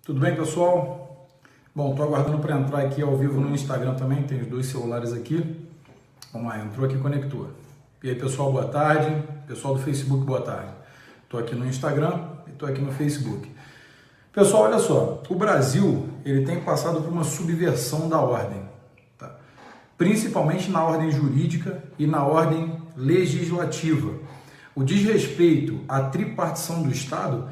Tudo bem, pessoal? Bom, estou aguardando para entrar aqui ao vivo no Instagram também, tem os dois celulares aqui. Vamos lá, entrou aqui, conectou. E aí, pessoal, boa tarde. Pessoal do Facebook, boa tarde. Estou aqui no Instagram e estou aqui no Facebook. Pessoal, olha só, o Brasil ele tem passado por uma subversão da ordem, tá? Principalmente na ordem jurídica e na ordem legislativa. O desrespeito à tripartição do Estado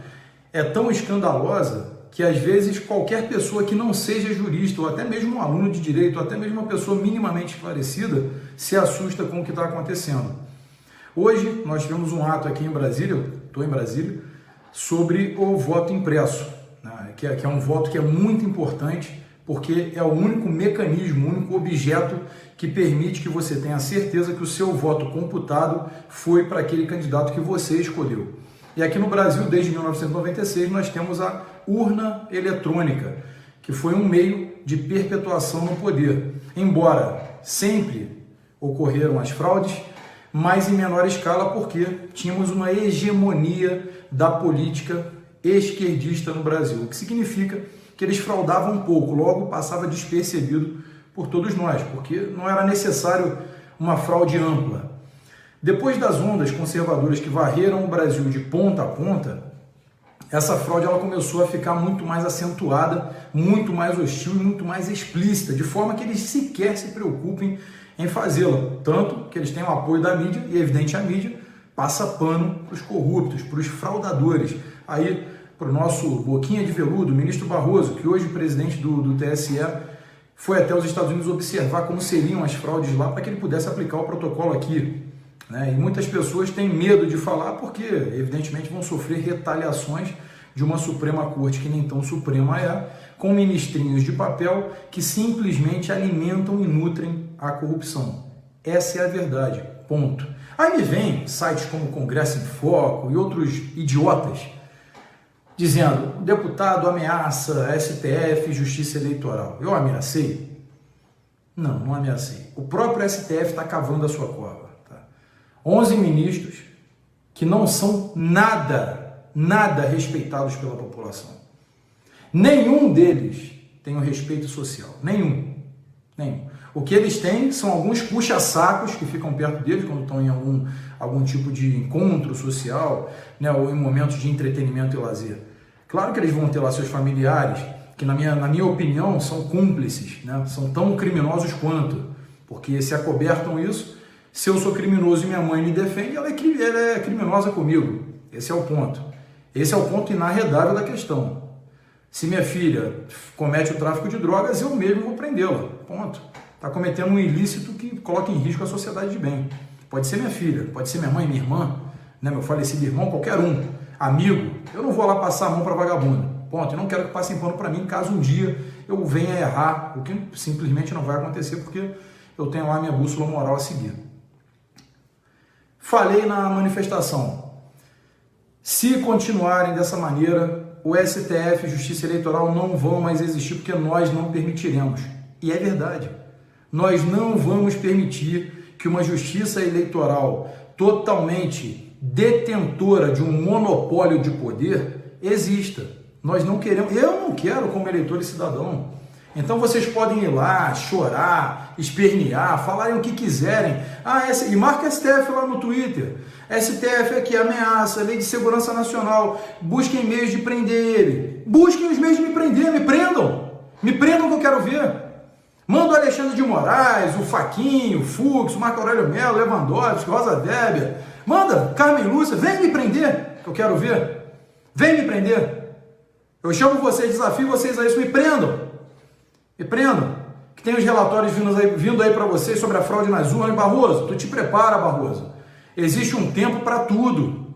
é tão escandalosa que às vezes qualquer pessoa que não seja jurista, ou até mesmo um aluno de direito, ou até mesmo uma pessoa minimamente esclarecida, se assusta com o que está acontecendo. Hoje nós tivemos um ato aqui em Brasília, estou em Brasília, sobre o voto impresso, né, que é um voto que é muito importante, porque é o único mecanismo, o único objeto que permite que você tenha certeza que o seu voto computado foi para aquele candidato que você escolheu. E aqui no Brasil, desde 1996, nós temos a urna eletrônica, que foi um meio de perpetuação no poder. Embora sempre ocorreram as fraudes, mas em menor escala porque tínhamos uma hegemonia da política esquerdista no Brasil, o que significa que eles fraudavam um pouco, logo passava despercebido por todos nós, porque não era necessário uma fraude ampla. Depois das ondas conservadoras que varreram o Brasil de ponta a ponta, essa fraude ela começou a ficar muito mais acentuada, muito mais hostil e muito mais explícita, de forma que eles sequer se preocupem em fazê-la. Tanto que eles têm o apoio da mídia, e é evidente a mídia passa pano para os corruptos, para os fraudadores. Aí, para o nosso boquinha de veludo, o ministro Barroso, que hoje é presidente do TSE, foi até os Estados Unidos observar como seriam as fraudes lá, para que ele pudesse aplicar o protocolo aqui. E muitas pessoas têm medo de falar porque, evidentemente, vão sofrer retaliações de uma Suprema Corte que nem tão suprema é, com ministrinhos de papel que simplesmente alimentam e nutrem a corrupção. Essa é a verdade, ponto. Aí me vem sites como Congresso em Foco e outros idiotas dizendo: o deputado ameaça STF e Justiça Eleitoral. Eu ameacei? Não, não ameacei. O próprio STF está cavando a sua cova. 11 ministros que não são nada respeitados pela população. Nenhum deles tem o respeito social. Nenhum. O que eles têm são alguns puxa-sacos que ficam perto deles quando estão em algum tipo de encontro social, né, ou em momentos de entretenimento e lazer. Claro que eles vão ter lá seus familiares, que na minha opinião são cúmplices, né, são tão criminosos quanto, porque se acobertam isso. Se eu sou criminoso e minha mãe me defende, ela é criminosa comigo. Esse é o ponto. Esse é o ponto inarredável da questão. Se minha filha comete o tráfico de drogas, eu mesmo vou prendê-la. Ponto. Está cometendo um ilícito que coloca em risco a sociedade de bem. Pode ser minha filha, pode ser minha mãe, minha irmã, né, meu falecido irmão, qualquer um. Amigo, eu não vou lá passar a mão para vagabundo. Ponto. Eu não quero que passem pano para mim caso um dia eu venha a errar, o que simplesmente não vai acontecer porque eu tenho lá minha bússola moral a seguir. Falei na manifestação, se continuarem dessa maneira, o STF e Justiça Eleitoral não vão mais existir porque nós não permitiremos. E é verdade, nós não vamos permitir que uma Justiça Eleitoral totalmente detentora de um monopólio de poder exista. Nós não queremos, eu não quero como eleitor e cidadão. Então vocês podem ir lá, chorar, espernear, falarem o que quiserem. E marca STF lá no Twitter. STF aqui ameaça, Lei de Segurança Nacional. Busquem meios de prender ele. Busquem os meios de me prender, me prendam. Me prendam que eu quero ver. Manda o Alexandre de Moraes, o Faquinho, o Fux, o Marco Aurélio Mello, Lewandowski, Rosa Weber. Manda, Carmen Lúcia, vem me prender, que eu quero ver. Vem me prender. Eu chamo vocês, desafio vocês a isso, me prendam. Me prendam, que tem os relatórios vindo aí para vocês sobre a fraude nas urnas. Barroso, tu te prepara, Barroso. Existe um tempo para tudo.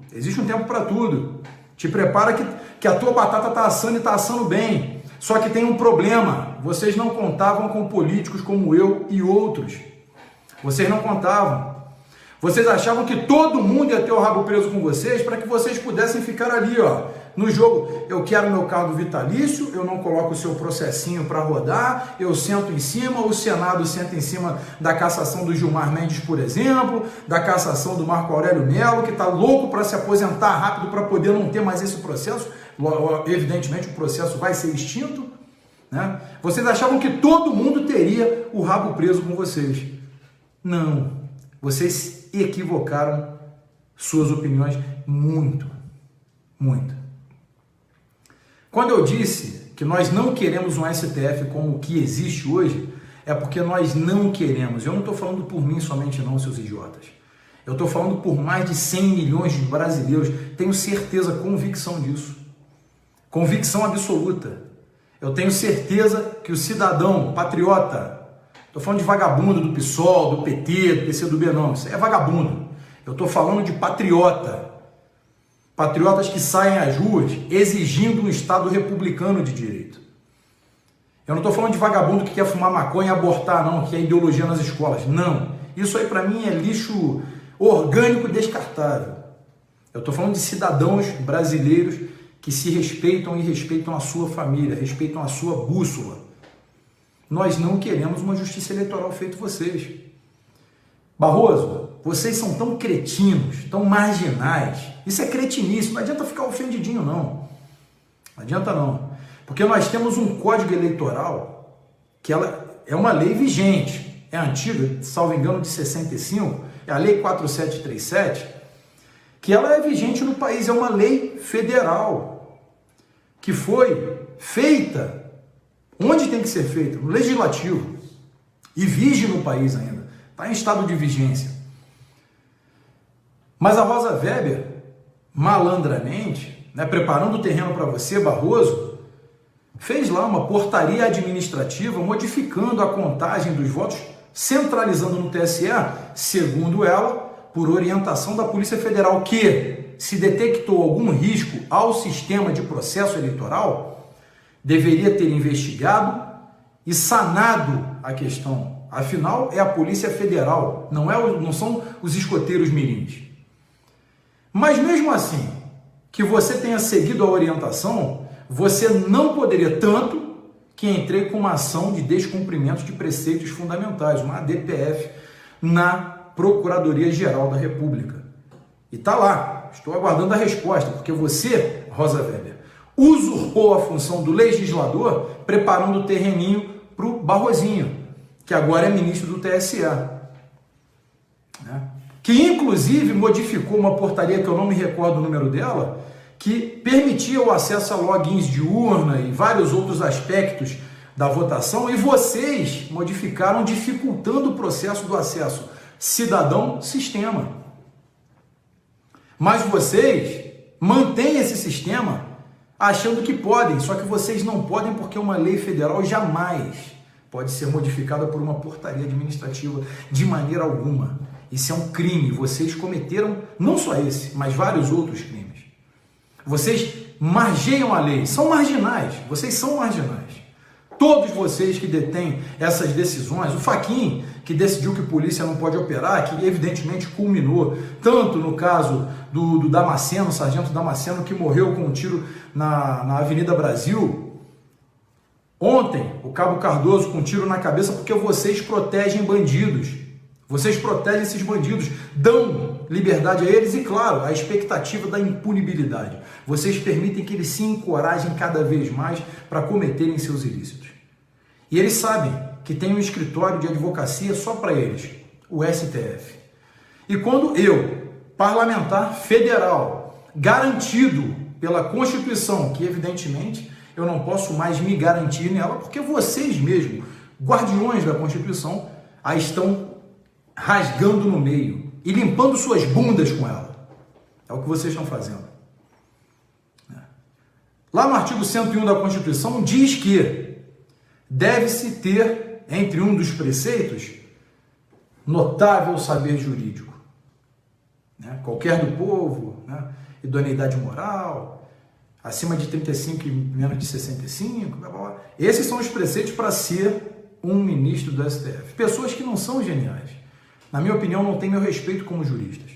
Te prepara que a tua batata está assando e está assando bem. Só que tem um problema. Vocês não contavam com políticos como eu e outros. Vocês não contavam. Vocês achavam que todo mundo ia ter o rabo preso com vocês para que vocês pudessem ficar ali, ó, no jogo, eu quero meu cargo vitalício, eu não coloco o seu processinho para rodar, eu sento em cima, o Senado senta em cima da cassação do Gilmar Mendes, por exemplo, da cassação do Marco Aurélio Mello, que está louco para se aposentar rápido para poder não ter mais esse processo. Evidentemente o processo vai ser extinto, né? Vocês achavam que todo mundo teria o rabo preso com vocês. Não, vocês equivocaram suas opiniões muito, muito. Quando eu disse que nós não queremos um STF como o que existe hoje, é porque nós não queremos. Eu não estou falando por mim somente não, seus idiotas. Eu estou falando por mais de 100 milhões de brasileiros. Tenho certeza, convicção disso. Convicção absoluta. Eu tenho certeza que o cidadão patriota, estou falando de vagabundo do PSOL, do PT, do PCdoB, não, isso é vagabundo. Eu estou falando de patriota. Patriotas que saem às ruas exigindo um Estado republicano de direito. Eu não estou falando de vagabundo que quer fumar maconha e abortar, não, que é ideologia nas escolas. Não. Isso aí para mim é lixo orgânico descartável. Eu estou falando de cidadãos brasileiros que se respeitam e respeitam a sua família, respeitam a sua bússola. Nós não queremos uma justiça eleitoral feita vocês. Barroso, vocês são tão cretinos, tão marginais. Isso é cretinice, não adianta ficar ofendidinho, não. Não adianta não. Porque nós temos um código eleitoral que ela é uma lei vigente. É antiga, salvo engano, de 65, é a Lei 4737, que ela é vigente no país, é uma lei federal, que foi feita onde tem que ser feita? No Legislativo. E vige no país ainda. Está em estado de vigência. Mas a Rosa Weber, malandramente, né, preparando o terreno para você, Barroso, fez lá uma portaria administrativa modificando a contagem dos votos, centralizando no TSE, segundo ela, por orientação da Polícia Federal, que, se detectou algum risco ao sistema de processo eleitoral, deveria ter investigado e sanado a questão. Afinal, é a Polícia Federal, não são os escoteiros mirins. Mas mesmo assim, que você tenha seguido a orientação, você não poderia, tanto que entrei com uma ação de descumprimento de preceitos fundamentais, uma ADPF, na Procuradoria-Geral da República. E está lá, estou aguardando a resposta, porque você, Rosa Weber, usurpou a função do legislador, preparando o terreninho para o Barrosinho, que agora é ministro do TSE. Né? Que inclusive modificou uma portaria, que eu não me recordo o número dela, que permitia o acesso a logins de urna e vários outros aspectos da votação, e vocês modificaram, dificultando o processo do acesso cidadão-sistema. Mas vocês mantêm esse sistema achando que podem, só que vocês não podem porque uma lei federal jamais pode ser modificada por uma portaria administrativa de maneira alguma. Isso é um crime. Vocês cometeram não só esse, mas vários outros crimes. Vocês margeiam a lei, são marginais, vocês são marginais. Todos vocês que detêm essas decisões, o Fachin, que decidiu que polícia não pode operar, que evidentemente culminou, tanto no caso do Damasceno, sargento Damasceno, que morreu com um tiro na Avenida Brasil. Ontem, o Cabo Cardoso com um tiro na cabeça, porque vocês protegem bandidos. Vocês protegem esses bandidos, dão liberdade a eles e, claro, a expectativa da impunibilidade. Vocês permitem que eles se encorajem cada vez mais para cometerem seus ilícitos. E eles sabem que tem um escritório de advocacia só para eles, o STF. E quando eu, parlamentar federal, garantido pela Constituição, que evidentemente eu não posso mais me garantir nela, porque vocês mesmos, guardiões da Constituição, a estão rasgando no meio e limpando suas bundas com ela. É o que vocês estão fazendo. Lá no artigo 101 da Constituição diz que deve-se ter, entre um dos preceitos, notável saber jurídico. Qualquer do povo, idoneidade moral, acima de 35 e menos de 65, blá, blá, blá. Esses são os preceitos para ser um ministro do STF. Pessoas que não são geniais. Na minha opinião, não tem meu respeito como juristas.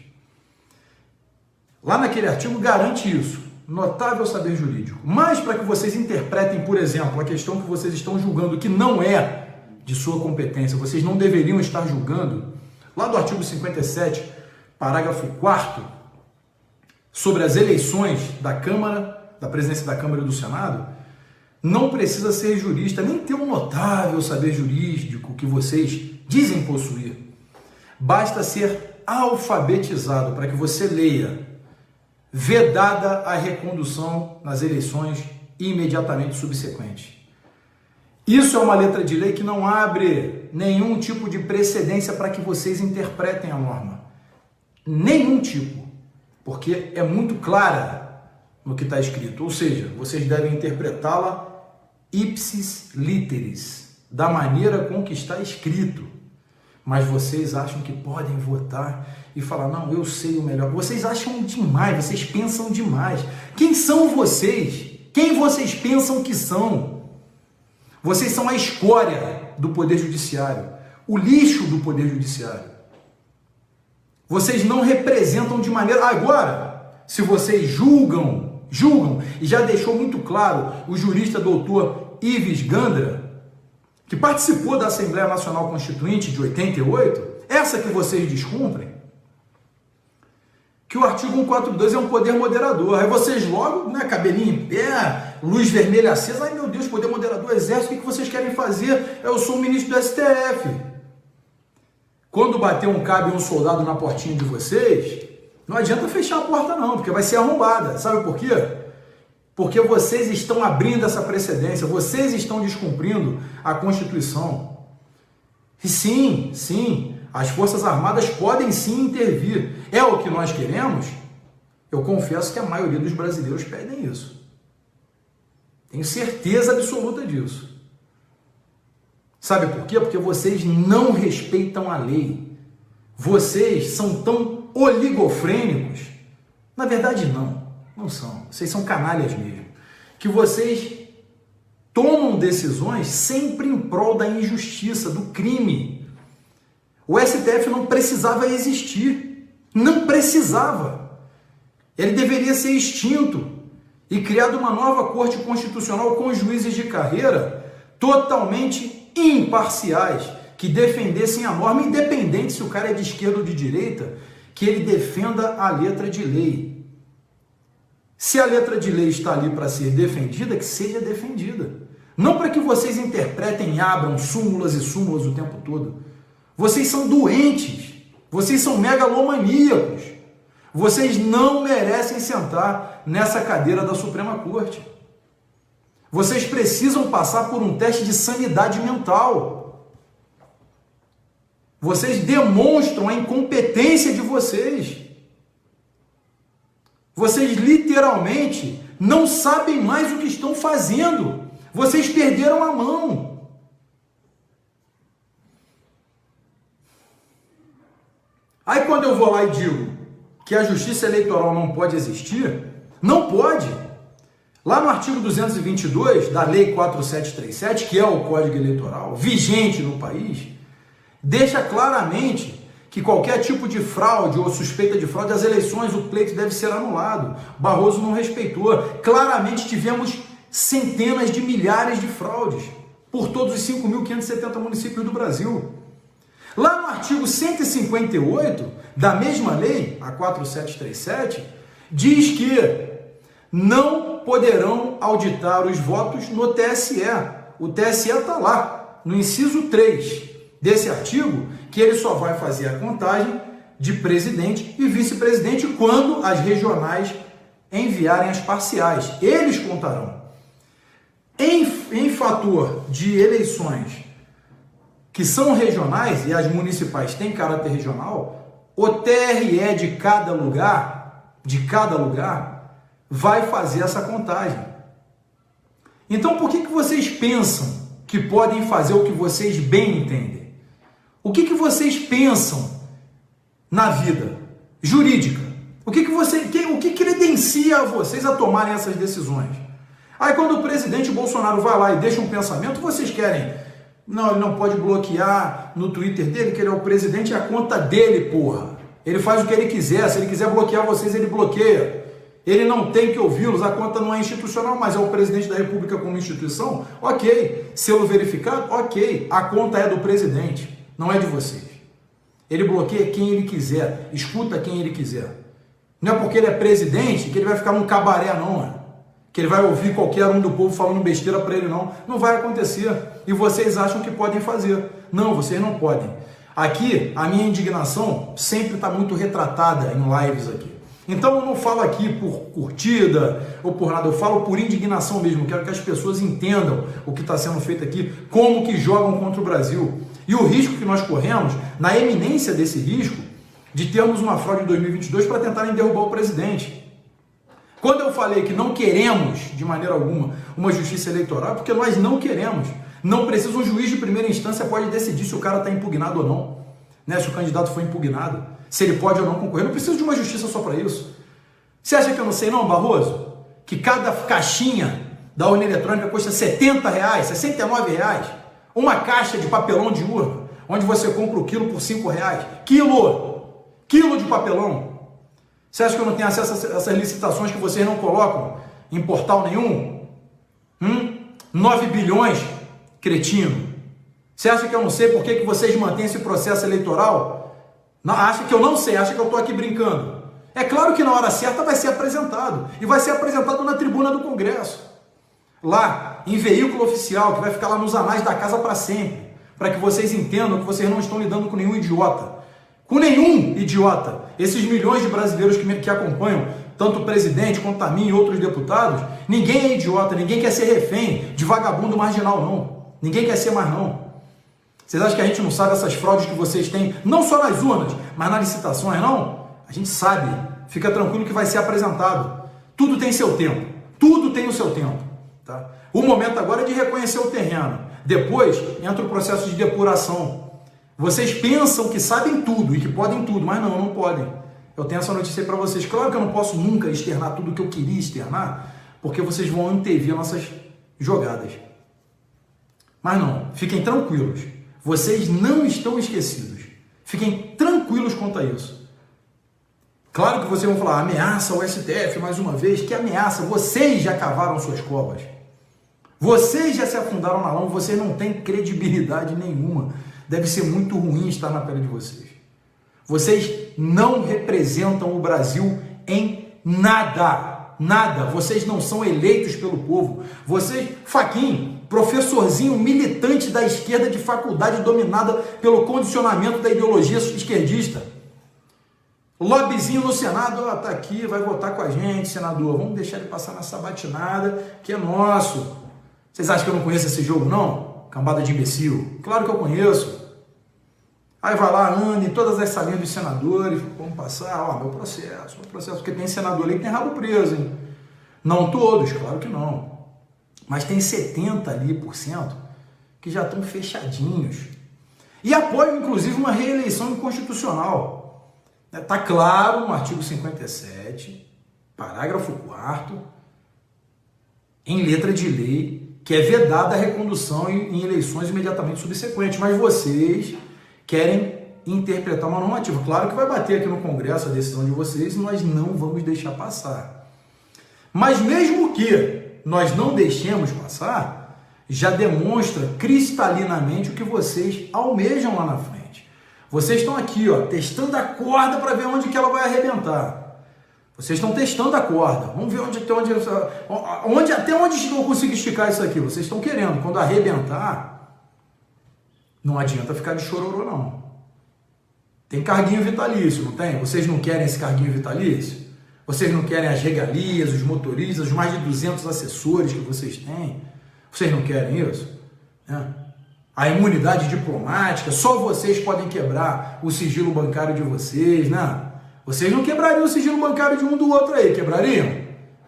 Lá naquele artigo garante isso. notável saber jurídico. Mas para que vocês interpretem, por exemplo, a questão que vocês estão julgando que não é de sua competência, vocês não deveriam estar julgando, lá do artigo 57, parágrafo 4º, sobre as eleições da Câmara, da presidência da Câmara e do Senado, não precisa ser jurista, nem ter um notável saber jurídico que vocês dizem possuir. Basta ser alfabetizado para que você leia: vedada a recondução nas eleições imediatamente subsequentes. Isso é uma letra de lei que não abre nenhum tipo de precedência para que vocês interpretem a norma. Nenhum tipo. Porque é muito clara no que está escrito. Ou seja, vocês devem interpretá-la ipsis literis, da maneira com que está escrito. Mas vocês acham que podem votar e falar: não, eu sei o melhor. Vocês acham demais, vocês pensam demais. Quem são vocês? Quem vocês pensam que são? Vocês são a escória do Poder Judiciário, o lixo do Poder Judiciário. Vocês não representam de maneira... Agora, se vocês julgam, e já deixou muito claro o jurista doutor Ives Gandra, que participou da Assembleia Nacional Constituinte de 88, essa que vocês descumprem, que o artigo 142 é um poder moderador. Aí vocês logo, né, cabelinho em pé, luz vermelha acesa, ai meu Deus, poder moderador, exército, o que vocês querem fazer? Eu sou o ministro do STF. Quando bater um cabo e um soldado na portinha de vocês, não adianta fechar a porta não, porque vai ser arrombada. Sabe por quê? Porque vocês estão abrindo essa precedência, vocês estão descumprindo a Constituição. E sim, as Forças Armadas podem sim intervir. É o que nós queremos? Eu confesso que a maioria dos brasileiros pedem isso. Tenho certeza absoluta disso. Sabe por quê? Porque vocês não respeitam a lei. Vocês são tão oligofrênicos. Na verdade, não são. Vocês são canalhas mesmo. Que vocês tomam decisões sempre em prol da injustiça, do crime. O STF não precisava existir. Não precisava. Ele deveria ser extinto e criado uma nova Corte Constitucional com juízes de carreira totalmente imparciais, que defendessem a norma, independente se o cara é de esquerda ou de direita, que ele defenda a letra de lei. Se a letra de lei está ali para ser defendida, que seja defendida. Não para que vocês interpretem e abram súmulas e súmulas o tempo todo. Vocês são doentes, vocês são megalomaníacos. Vocês não merecem sentar nessa cadeira da Suprema Corte. Vocês precisam passar por um teste de sanidade mental. Vocês demonstram a incompetência de vocês. Vocês literalmente não sabem mais o que estão fazendo. Vocês perderam a mão. Aí quando eu vou lá e digo que a justiça eleitoral não pode existir, não pode. Lá no artigo 222 da Lei 4737, que é o Código Eleitoral, vigente no país, deixa claramente que qualquer tipo de fraude ou suspeita de fraude às eleições, o pleito deve ser anulado. Barroso não respeitou. Claramente tivemos centenas de milhares de fraudes por todos os 5.570 municípios do Brasil. Lá no artigo 158 da mesma lei, a 4737, diz que não poderão auditar os votos no TSE. O TSE está lá, no inciso 3 desse artigo, que ele só vai fazer a contagem de presidente e vice-presidente quando as regionais enviarem as parciais. Eles contarão. Em fator de eleições que são regionais, e as municipais têm caráter regional, o TRE de cada lugar, vai fazer essa contagem. Então, por que vocês pensam que podem fazer o que vocês bem entendem? O que vocês pensam na vida jurídica? O que credencia a vocês a tomarem essas decisões? Aí, quando o presidente Bolsonaro vai lá e deixa um pensamento, vocês querem... Não, ele não pode bloquear no Twitter dele, que ele é o presidente, é a conta dele, porra. Ele faz o que ele quiser. Se ele quiser bloquear vocês, ele bloqueia. Ele não tem que ouvi-los, a conta não é institucional, mas é o presidente da República como instituição, ok. Selo verificado, ok. A conta é do presidente, não é de vocês. Ele bloqueia quem ele quiser, escuta quem ele quiser. Não é porque ele é presidente que ele vai ficar num cabaré, não, que ele vai ouvir qualquer um do povo falando besteira para ele, não. Não vai acontecer. E vocês acham que podem fazer. Não, vocês não podem. Aqui, a minha indignação sempre está muito retratada em lives aqui. Então eu não falo aqui por curtida ou por nada, eu falo por indignação mesmo. Quero que as pessoas entendam o que está sendo feito aqui, como que jogam contra o Brasil. E o risco que nós corremos, na eminência desse risco, de termos uma fraude em 2022 para tentarem derrubar o presidente. Quando eu falei que não queremos, de maneira alguma, uma justiça eleitoral, porque nós não queremos. Não precisa, um juiz de primeira instância pode decidir se o cara está impugnado ou não, né? Se o candidato foi impugnado, se ele pode ou não concorrer. Não precisa de uma justiça só para isso. Você acha que eu não sei não, Barroso? Que cada caixinha da urna eletrônica custa R$70, R$69? Uma caixa de papelão de urna, onde você compra o quilo por R$5. Quilo de papelão. Você acha que eu não tenho acesso a essas licitações que vocês não colocam em portal nenhum? 9 bilhões, cretino. Você acha que eu não sei por que vocês mantêm esse processo eleitoral? Não, acha que eu não sei, acha que eu estou aqui brincando. É claro que na hora certa vai ser apresentado. E vai ser apresentado na tribuna do Congresso. Lá, em veículo oficial, que vai ficar lá nos anais da casa para sempre. Para que vocês entendam que vocês não estão lidando com nenhum idiota. Com nenhum idiota. Esses milhões de brasileiros que acompanham, tanto o presidente quanto a mim e outros deputados, ninguém é idiota, ninguém quer ser refém de vagabundo marginal, não. Ninguém quer ser mais, não. Vocês acham que a gente não sabe essas fraudes que vocês têm, não só nas urnas, mas nas licitações, não? A gente sabe. Fica tranquilo que vai ser apresentado. Tudo tem seu tempo. Tudo tem o seu tempo. Tá? O momento agora é de reconhecer o terreno. Depois entra o processo de depuração. Vocês pensam que sabem tudo e que podem tudo, mas não podem. Eu tenho essa notícia aí para vocês. Claro que eu não posso nunca externar tudo o que eu queria externar, porque vocês vão antever nossas jogadas. Mas não, fiquem tranquilos. Vocês não estão esquecidos. Fiquem tranquilos quanto a isso. Claro que vocês vão falar, ameaça o STF mais uma vez. Que ameaça? Vocês já cavaram suas covas. Vocês já se afundaram na lama. Vocês não têm credibilidade nenhuma. Deve ser muito ruim estar na pele de vocês. Vocês não representam o Brasil em nada. Nada. Vocês não são eleitos pelo povo. Vocês, Fachin, professorzinho militante da esquerda de faculdade dominada pelo condicionamento da ideologia esquerdista. Lobbyzinho no Senado, tá aqui, vai votar com a gente, senador. Vamos deixar ele passar nessa batinada, que é nosso. Vocês acham que eu não conheço esse jogo, não? Cambada de imbecil. Claro que eu conheço. Aí vai lá, anda em todas as salinhas dos senadores, vamos passar, meu processo, porque tem senador ali que tem rabo preso, hein? Não todos, claro que não. Mas tem 70% ali que já estão fechadinhos. E apoiam, inclusive, uma reeleição inconstitucional. Está claro no artigo 57, parágrafo 4º, em letra de lei, que é vedada a recondução em eleições imediatamente subsequentes. Mas vocês querem interpretar uma normativa. Claro que vai bater aqui no Congresso a decisão de vocês e nós não vamos deixar passar. Mas mesmo que nós não deixemos passar, já demonstra cristalinamente o que vocês almejam lá na frente. Vocês estão aqui, testando a corda para ver onde que ela vai arrebentar. Vocês estão testando a corda. Vamos ver até onde eu consigo esticar isso aqui. Vocês estão querendo. Quando arrebentar, não adianta ficar de chororô, não. Tem carguinho vitalício, não tem? Vocês não querem esse carguinho vitalício? Vocês não querem as regalias, os motoristas, os mais de 200 assessores que vocês têm? Vocês não querem isso? A imunidade diplomática, só vocês podem quebrar o sigilo bancário de vocês, né? Vocês não quebrariam o sigilo bancário de um do outro aí, quebrariam?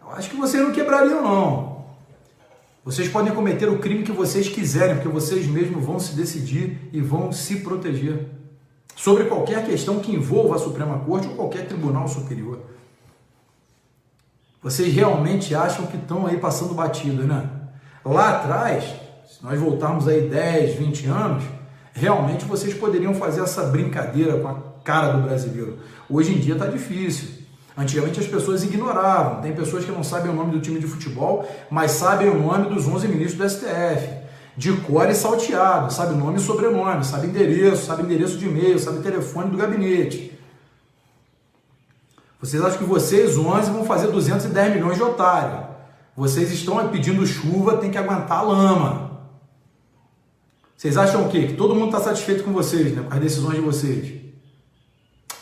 Eu acho que vocês não quebrariam, não. Vocês podem cometer o crime que vocês quiserem, porque vocês mesmos vão se decidir e vão se proteger sobre qualquer questão que envolva a Suprema Corte ou qualquer tribunal superior. Vocês realmente acham que estão aí passando batido, né? Lá atrás, se nós voltarmos aí 10, 20 anos, realmente vocês poderiam fazer essa brincadeira com a cara do brasileiro. Hoje em dia está difícil. Antigamente as pessoas ignoravam. Tem pessoas que não sabem o nome do time de futebol, mas sabem o nome dos 11 ministros do STF. De cor e salteado, sabe nome e sobrenome, sabe endereço de e-mail, sabe telefone do gabinete. Vocês acham que vocês, 11, vão fazer 210 milhões de otário. Vocês estão pedindo chuva, tem que aguentar a lama. Vocês acham o quê? Que todo mundo está satisfeito com vocês, né? Com as decisões de vocês.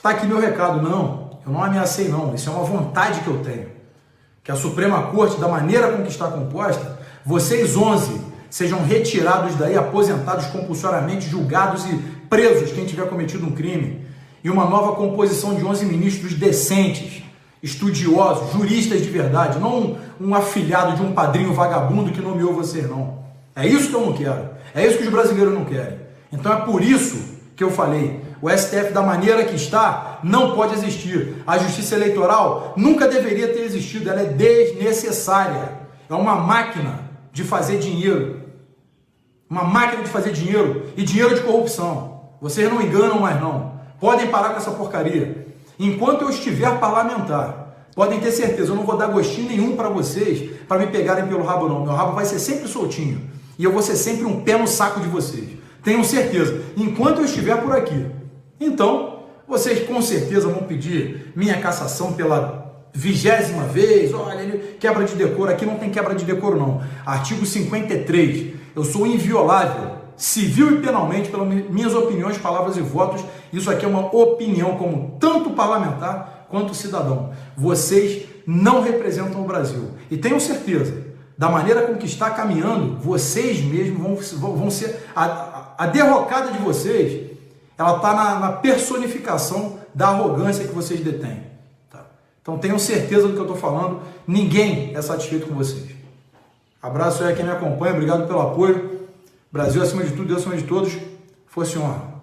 Tá aqui meu recado. Não, eu não ameacei não. Isso é uma vontade que eu tenho. Que a Suprema Corte, da maneira com que está composta, vocês 11 sejam retirados daí, aposentados compulsoriamente, julgados e presos quem tiver cometido um crime. E uma nova composição de 11 ministros decentes, estudiosos, juristas de verdade, não um afilhado de um padrinho vagabundo que nomeou você, não. É isso que eu não quero. É isso que os brasileiros não querem. Então é por isso que eu falei, o STF da maneira que está não pode existir. A justiça eleitoral nunca deveria ter existido, ela é desnecessária. É uma máquina de fazer dinheiro. Uma máquina de fazer dinheiro e dinheiro de corrupção. Vocês não enganam mais não. Podem parar com essa porcaria. Enquanto eu estiver parlamentar, podem ter certeza, eu não vou dar gostinho nenhum para vocês, para me pegarem pelo rabo não. Meu rabo vai ser sempre soltinho. E eu vou ser sempre um pé no saco de vocês. Tenham certeza. Enquanto eu estiver por aqui. Então, vocês com certeza vão pedir minha cassação pela 20ª vez. Olha, ele quebra de decoro. Aqui não tem quebra de decoro não. Artigo 53. Eu sou inviolável, civil e penalmente, pelas minhas opiniões, palavras e votos. Isso aqui é uma opinião como tanto parlamentar quanto cidadão. Vocês não representam o Brasil. E tenham certeza, da maneira com que está caminhando, vocês mesmos vão ser... A derrocada de vocês, ela está na personificação da arrogância que vocês detêm. Tá? Então tenham certeza do que eu estou falando. Ninguém é satisfeito com vocês. Abraço aí a quem me acompanha. Obrigado pelo apoio. Brasil acima de tudo, Deus acima de todos. Fosse honra.